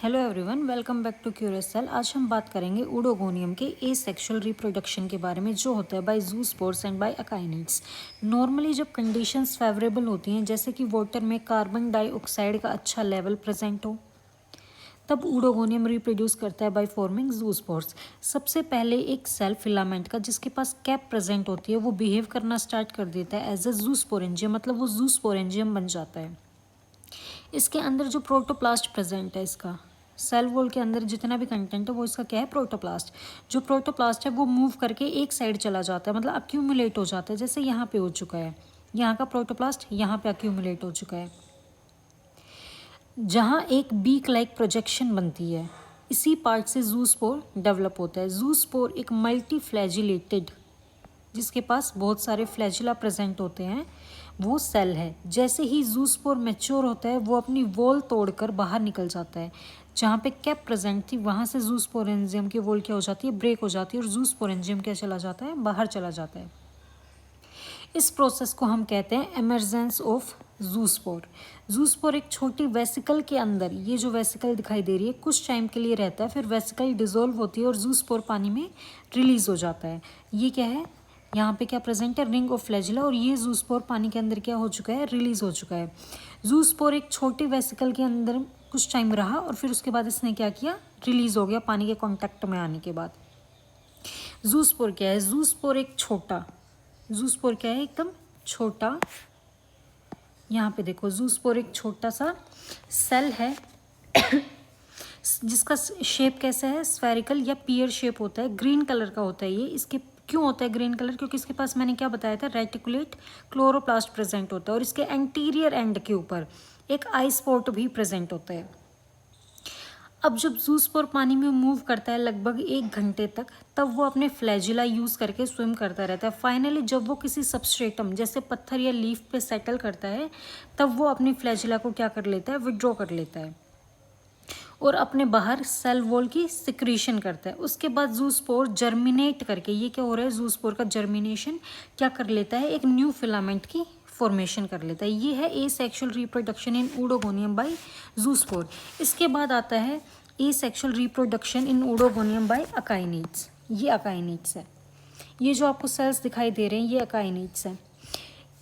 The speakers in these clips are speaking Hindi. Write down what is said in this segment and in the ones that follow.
Hello everyone, welcome back to Curious Cell. आज हम बात करेंगे ऊडोगोनियम के एसेक्सुअल रिप्रोडक्शन के बारे में, जो होता है by zoospores and by akinetes. Normally जब कंडीशंस फेवरेबल होती हैं, जैसे कि वाटर में कार्बन डाइऑक्साइड का अच्छा लेवल प्रेजेंट हो, तब ऊडोगोनियम रिप्रोड्यूस करता है बाय फॉर्मिंग जूस्पोर्स। सबसे पहले एक सेल फिलामेंट का जिसके पास कैप प्रेजेंट होती है वो बिहेव करना स्टार्ट कर देता है एज अ जूस्पोरेंजियम, मतलब वो जूस्पोरेंजियम बन जाता है। इसके अंदर जो प्रोटोप्लास्ट प्रेजेंट है, इसका सेल वॉल के अंदर जितना भी कंटेंट है वो इसका क्या है, प्रोटोप्लास्ट। जो प्रोटोप्लास्ट है वो मूव करके एक साइड चला जाता है, मतलब अक्यूमुलेट हो जाता है। जैसे यहाँ पे हो चुका है, यहाँ का प्रोटोप्लास्ट यहाँ पे अक्यूमुलेट हो चुका है, जहाँ एक बीक लाइक प्रोजेक्शन बनती है। इसी पार्ट से जूस्पोर डेवलप होता है। जूस्पोर एक मल्टी फ्लैजिलेटेड, जिसके पास बहुत सारे फ्लैजिला प्रेजेंट होते हैं, वो सेल है। जैसे ही जूस्पोर मैच्योर होता है वो अपनी वॉल तोड़कर बाहर निकल जाता है। जहाँ पे कैप प्रेजेंट थी वहाँ से जूस्पोरेंजियम की वॉल क्या हो जाती है, ब्रेक हो जाती है, और जूस्पोरेंजियम क्या चला जाता है, बाहर चला जाता है। इस प्रोसेस को हम कहते हैं एमर्जेंस ऑफ जूस्पोर। जूस्पोर एक छोटी वेसिकल के अंदर, ये जो वेसिकल दिखाई दे रही है, कुछ टाइम के लिए रहता है, फिर वेसिकल डिसॉल्व होती है और जूस्पोर पानी में रिलीज हो जाता है। ये क्या है, यहाँ पे क्या प्रेजेंट है, रिंग ऑफ फ्लैजिला, और ये जूस्पोर पानी के अंदर क्या हो चुका है, रिलीज हो चुका है। जूस्पोर एक छोटी वेसिकल के अंदर कुछ टाइम रहा और फिर उसके बाद इसने क्या किया, रिलीज हो गया पानी के कांटेक्ट में आने के बाद। जूस्पोर क्या है, जूस्पोर एक छोटा, जूस्पोर क्या है, एकदम छोटा। यहाँ पे देखो, जूस्पोर एक छोटा सा सेल है जिसका शेप कैसा है, स्फेरिकल या पियर शेप होता है, ग्रीन कलर का होता है ये। इसके क्यों होता है ग्रीन कलर, क्योंकि इसके पास मैंने क्या बताया था, रेटिकुलेट क्लोरोप्लास्ट प्रेजेंट होता है, और इसके एंटीरियर एंड के ऊपर एक आई स्पॉट भी प्रेजेंट होता है। अब जब जूस्पोर पानी में मूव करता है लगभग 1 घंटे तक, तब वो अपने फ्लैजिला यूज़ करके स्विम करता रहता है। फाइनली जब वो किसी सबस्ट्रेटम जैसे पत्थर या लीफ पे सेटल करता है, तब वो अपनी फ्लैजिला को क्या कर लेता है, विड्रॉ कर लेता है और अपने बाहर सेल वॉल की सिक्रीशन करता है। उसके बाद जूस्पोर जर्मिनेट करके, ये क्या हो रहा है, जूस्पोर का जर्मिनेशन क्या कर लेता है, एक न्यू फिलामेंट की फॉर्मेशन कर लेता है। ये है asexual reproduction in Oedogonium by zoospore. इसके बाद आता है asexual reproduction in Oedogonium by akinetes. ये अकाइनिड्स है, ये जो आपको सेल्स दिखाई दे रहे हैं ये अकाइनिड्स है।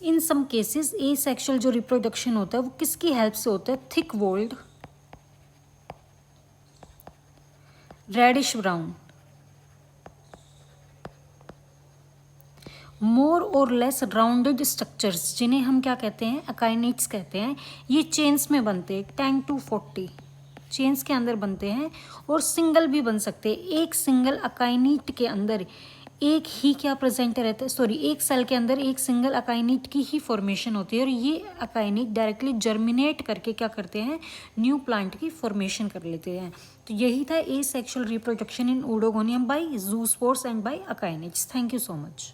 इन सम केसेस एसेक्सुअल जो रिप्रोडक्शन होता है वो किसकी हेल्प से होता है, थिक वॉल्ड, रेडिश ब्राउन, मोर और लेस राउंडेड स्ट्रक्चर्स, जिन्हें हम क्या कहते हैं, अकाइनिड्स कहते हैं। ये चेन्स में बनते हैं, 10 to 40 चेन्स के अंदर बनते हैं, और सिंगल भी बन सकते हैं। एक सिंगल अकाइनिट के अंदर एक ही क्या प्रेजेंट रहता है, सॉरी, एक सेल के अंदर एक सिंगल अकाइनिट की ही फॉर्मेशन होती है, और ये अकाइनिट डायरेक्टली जर्मिनेट करके क्या करते हैं, न्यू प्लांट की फॉर्मेशन कर लेते हैं। तो यही था asexual reproduction in Oedogonium by zoospores and by akinetes. Thank you so much.